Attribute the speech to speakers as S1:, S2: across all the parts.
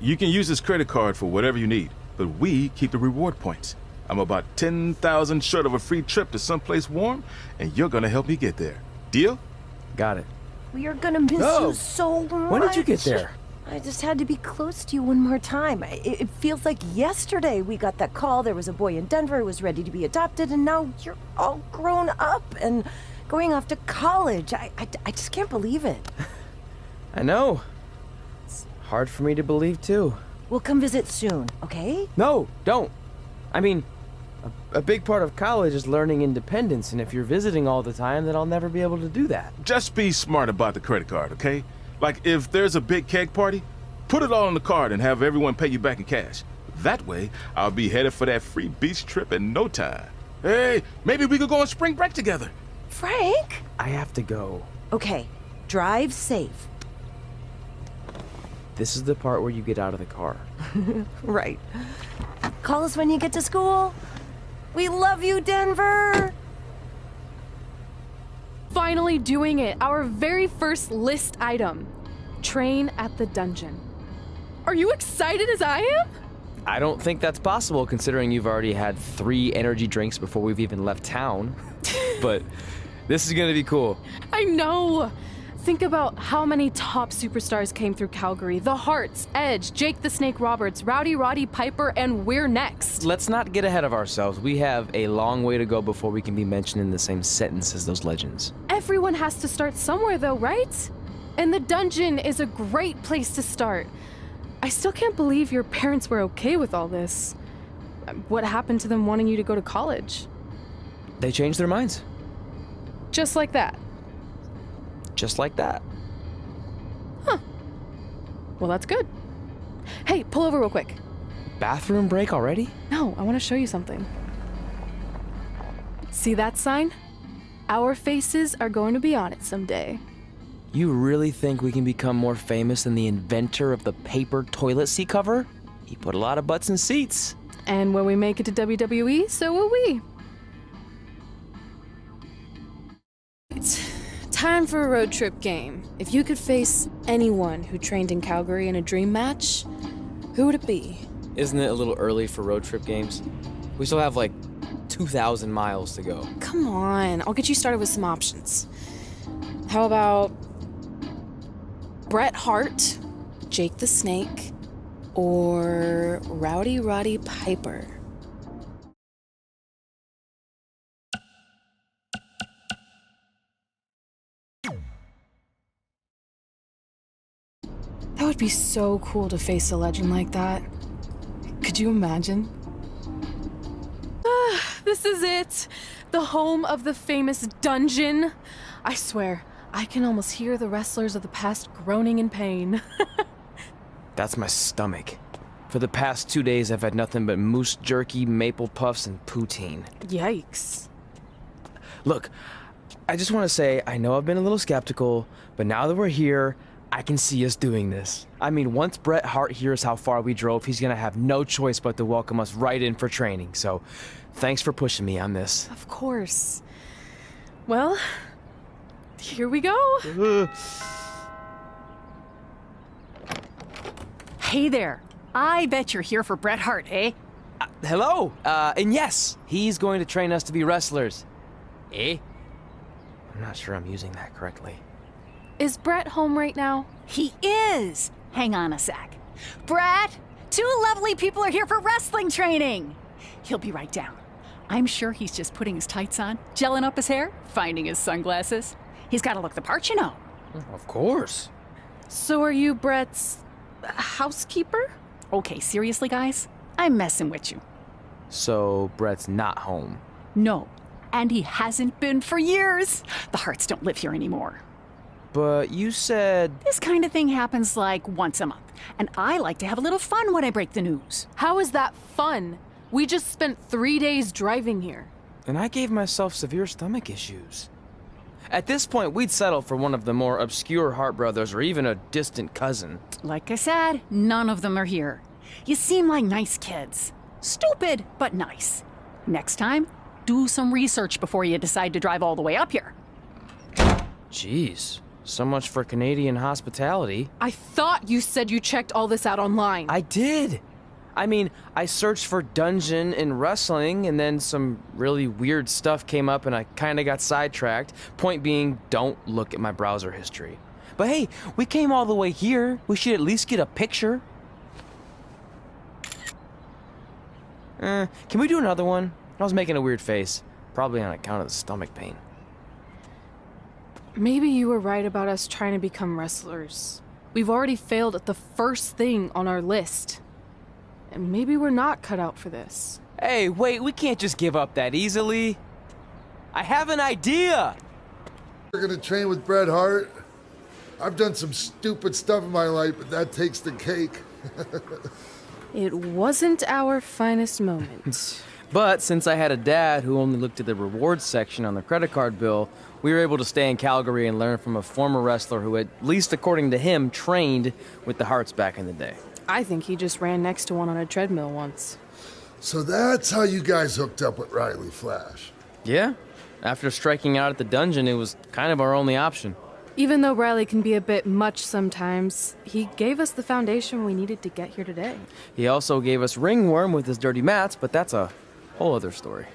S1: You can use this credit card for whatever you need, but we keep the reward points. I'm about 10,000 short of a free trip to someplace warm, and you're gonna help me get there. Deal?
S2: Got it.
S3: We are gonna miss you so much.
S2: When did you get there?
S3: I just had to be close to you one more time. It feels like yesterday we got that call. There was a boy in Denver who was ready to be adopted, and now you're all grown up and going off to college. I just can't believe it.
S2: I know. It's hard for me to believe, too.
S3: We'll come visit soon, okay?
S2: No, don't. I mean, a big part of college is learning independence, and if you're visiting all the time, then I'll never be able to do that.
S1: Just be smart about the credit card, okay? Like, if there's a big keg party, put it all on the card and have everyone pay you back in cash. That way, I'll be headed for that free beach trip in no time. Hey, maybe we could go on spring break together.
S3: Frank?
S2: I have to go.
S3: Okay, drive safe.
S2: This is the part where you get out of the car.
S3: Right. Call us when you get to school. We love you, Denver!
S4: Finally doing it, our very first list item. Train at the dungeon. Are you excited as I am?
S2: I don't think that's possible considering you've already had 3 energy drinks before we've even left town. But this is gonna be cool.
S4: I know! Think about how many top superstars came through Calgary. The Hearts, Edge, Jake the Snake Roberts, Rowdy Roddy Piper, and we're next.
S2: Let's not get ahead of ourselves. We have a long way to go before we can be mentioned in the same sentence as those legends.
S4: Everyone has to start somewhere though, right? And the dungeon is a great place to start. I still can't believe your parents were okay with all this. What happened to them wanting you to go to college?
S2: They changed their minds.
S4: Just like that.
S2: Just like that.
S4: Huh. Well, that's good. Hey, pull over real quick.
S2: Bathroom break already?
S4: No, I want to show you something. See that sign? Our faces are going to be on it someday.
S2: You really think we can become more famous than the inventor of the paper toilet seat cover? He put a lot of butts in seats.
S4: And when we make it to WWE, so will we. It's time for a road trip game. If you could face anyone who trained in Calgary in a dream match, who would it be?
S2: Isn't it a little early for road trip games? We still have like 2,000 miles to go.
S4: Come on, I'll get you started with some options. How about Bret Hart, Jake the Snake, or Rowdy Roddy Piper? That would be so cool to face a legend like that. Could you imagine? This is it. The home of the famous dungeon. I swear, I can almost hear the wrestlers of the past groaning in pain.
S2: That's my stomach. For the past 2 days, I've had nothing but moose jerky, maple puffs, and poutine.
S4: Yikes.
S2: Look, I just want to say, I know I've been a little skeptical, but now that we're here, I can see us doing this. I mean, once Bret Hart hears how far we drove, he's gonna have no choice but to welcome us right in for training. So, thanks for pushing me on this.
S4: Of course. Well, here we go.
S5: Hey there. I bet you're here for Bret Hart, eh?
S2: Hello, and yes, he's going to train us to be wrestlers. Eh? I'm not sure I'm using that correctly.
S4: Is Bret home right now?
S5: He is. Hang on a sec. Bret, 2 lovely people are here for wrestling training. He'll be right down. I'm sure he's just putting his tights on, gelling up his hair, finding his sunglasses. He's got to look the part, you know.
S2: Of course.
S4: So are you Bret's housekeeper?
S5: Okay, seriously, guys? I'm messing with you.
S2: So, Bret's not home.
S5: No, and he hasn't been for years. The Harts don't live here anymore.
S2: But you said...
S5: This kind of thing happens like once a month, and I like to have a little fun when I break the news.
S4: How is that fun? We just spent 3 days driving here.
S2: And I gave myself severe stomach issues. At this point, we'd settle for one of the more obscure Hart brothers or even a distant cousin.
S5: Like I said, none of them are here. You seem like nice kids. Stupid, but nice. Next time, do some research before you decide to drive all the way up here.
S2: Jeez. So much for Canadian hospitality.
S4: I thought you said you checked all this out online.
S2: I did. I mean, I searched for dungeon in wrestling, and then some really weird stuff came up, and I kind of got sidetracked. Point being, don't look at my browser history. But hey, we came all the way here. We should at least get a picture. Can we do another one? I was making a weird face, probably on account of the stomach pain.
S4: Maybe you were right about us trying to become wrestlers. We've already failed at the first thing on our list. And maybe we're not cut out for this.
S2: Hey, wait, we can't just give up that easily. I have an idea!
S6: We're gonna train with Bret Hart. I've done some stupid stuff in my life, but that takes the cake.
S4: It wasn't our finest moment.
S2: But since I had a dad who only looked at the rewards section on the credit card bill, we were able to stay in Calgary and learn from a former wrestler who, at least according to him, trained with the Harts back in the day.
S4: I think he just ran next to one on a treadmill once.
S6: So that's how you guys hooked up with Riley Flash.
S2: Yeah? After striking out at the dungeon, it was kind of our only option.
S4: Even though Riley can be a bit much sometimes, he gave us the foundation we needed to get here today.
S2: He also gave us Ringworm with his dirty mats, but that's a whole other story.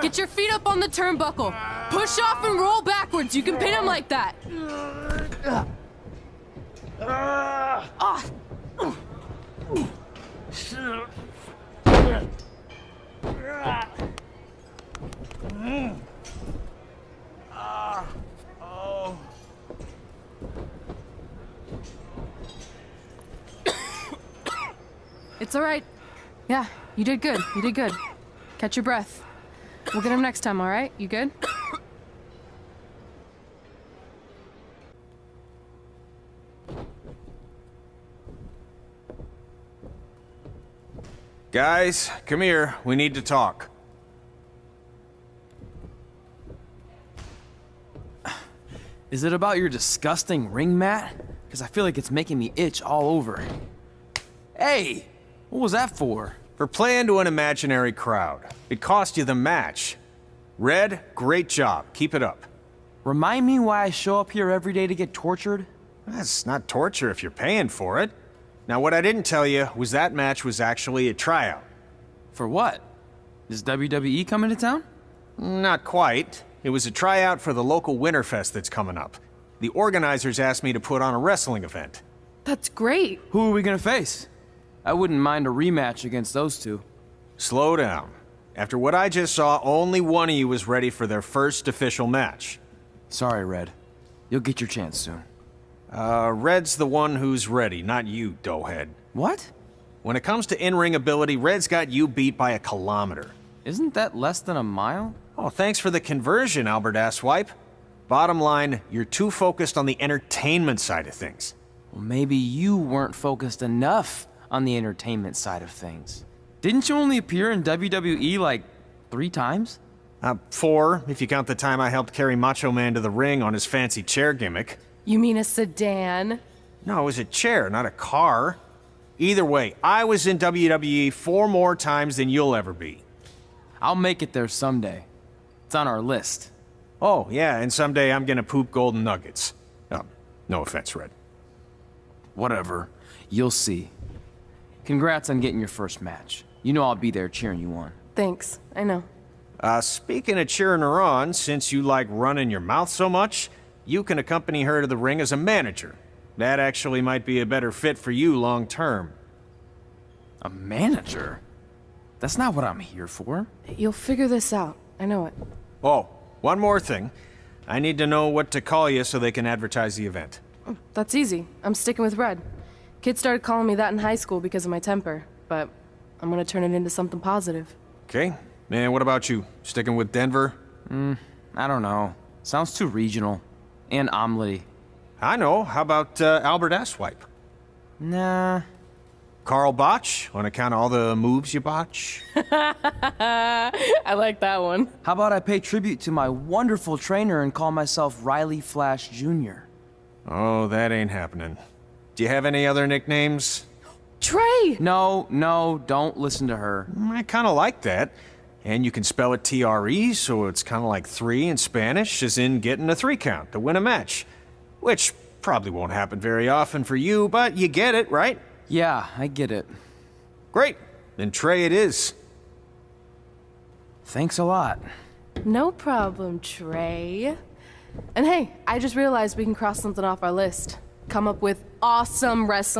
S4: Get your feet up on the turnbuckle. Push off and roll backwards. You can pin him like that. It's all right. Yeah, you did good. You did good. Catch your breath. We'll get him next time, all right? You good?
S7: Guys, come here. We need to talk.
S2: Is it about your disgusting ring mat? Because I feel like it's making me itch all over. Hey, what was that for?
S7: For playing to an imaginary crowd. It cost you the match. Red, great job. Keep it up.
S2: Remind me why I show up here every day to get tortured?
S7: That's not torture if you're paying for it. Now, what I didn't tell you was that match was actually a tryout.
S2: For what? Is WWE coming to town?
S7: Not quite. It was a tryout for the local Winterfest that's coming up. The organizers asked me to put on a wrestling event.
S4: That's great.
S2: Who are we gonna face? I wouldn't mind a rematch against those two.
S7: Slow down. After what I just saw, only one of you was ready for their first official match.
S2: Sorry, Red. You'll get your chance soon.
S7: Red's the one who's ready, not you, doughhead.
S2: What?
S7: When it comes to in-ring ability, Red's got you beat by a kilometer.
S2: Isn't that less than a mile?
S7: Oh, thanks for the conversion, Albert Asswipe. Bottom line, you're too focused on the entertainment side of things.
S2: Well, maybe you weren't focused enough on the entertainment side of things. Didn't you only appear in WWE like 3 times?
S7: 4, if you count the time I helped carry Macho Man to the ring on his fancy chair gimmick.
S4: You mean a sedan?
S7: No, it was a chair, not a car. Either way, I was in WWE 4 more times than you'll ever be.
S2: I'll make it there someday. It's on our list.
S7: Oh, yeah, and someday I'm gonna poop golden nuggets. No offense, Red.
S2: Whatever. You'll see. Congrats on getting your first match. You know I'll be there cheering you on.
S4: Thanks. I know.
S7: Speaking of cheering her on, since you like running your mouth so much, you can accompany her to the ring as a manager. That actually might be a better fit for you long term.
S2: A manager? That's not what I'm here for.
S4: You'll figure this out. I know it.
S7: Oh, one more thing. I need to know what to call you so they can advertise the event.
S4: That's easy. I'm sticking with Red. Kids started calling me that in high school because of my temper, but I'm gonna turn it into something positive.
S7: Okay. And what about you? Sticking with Denver?
S2: I don't know. Sounds too regional. And omelette-y.
S7: I know. How about Albert Asswipe?
S2: Nah.
S7: Carl Botch, on account of all the moves you botch?
S4: I like that one.
S2: How about I pay tribute to my wonderful trainer and call myself Riley Flash Jr.?
S7: Oh, that ain't happening. Do you have any other nicknames?
S4: Trey!
S2: No, don't listen to her.
S7: I kind of like that. And you can spell it T-R-E, so it's kind of like 3 in Spanish, as in getting a 3 count to win a match. Which probably won't happen very often for you, but you get it, right?
S2: Yeah, I get it.
S7: Great. Then Trey it is.
S2: Thanks a lot.
S4: No problem, Trey. And hey, I just realized we can cross something off our list. Come up with awesome wrestling.